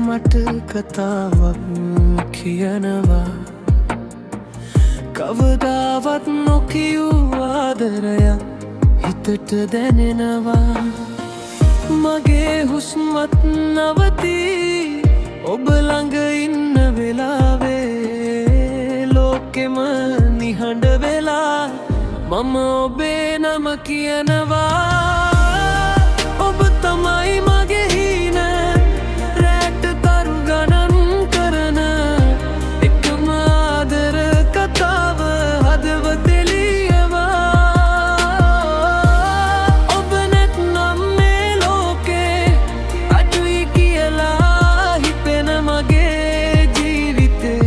මට කතාවක් කියනවා කවදාවත් නොකියූ ආදරයක් හිතට දැනෙනවා මගේ හුස්මත් නවතී ඔබ ළඟ ඉන්න වෙලාවේ ලෝකෙම නිහඬ වෙලා මම ඔබේ නම කියනවා ඔබ තමයි මගේ හීන රැට තරු ගණන් කරන එකම ආදර කතාව හදවතේ ලියවා ඔබ නැත්නම් මේ ලෝකේ අඩුයි කියලා හිතෙන මගේ ජීවිතේ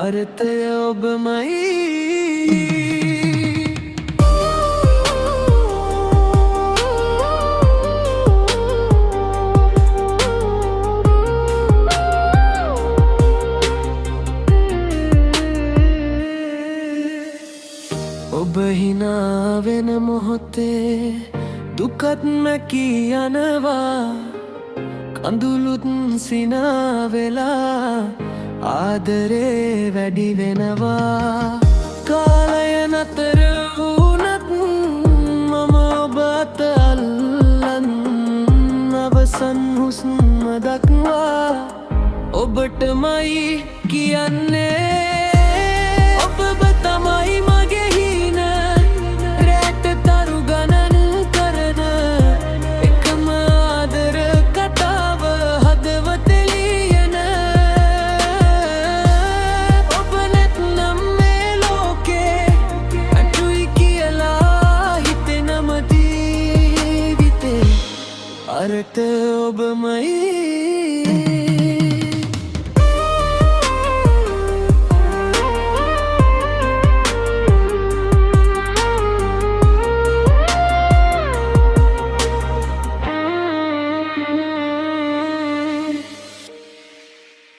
අර්ථය ඔබමයි ඔබ හිනා වෙන මොහොතේ දුකත් මැකී යනවා කඳුළුත් සිනා වෙලා ආදරේ වැඩි වෙනවා කාලය නතර වුණත් මම ඔබ අත අල්ලන් අවසන් හුස්ම දක්වා ඔබටමයි කියන්නේ ඔබ තමයි මගේ හීන රැට තරු ගණන් කරන එකම ආදර කතාව හදවතේ ලියන ඔබ නැත්නම් මේ ලෝකේ අඩුයි කියලා හිතෙනම ජීවිතේ අර්ථය ඔබමයි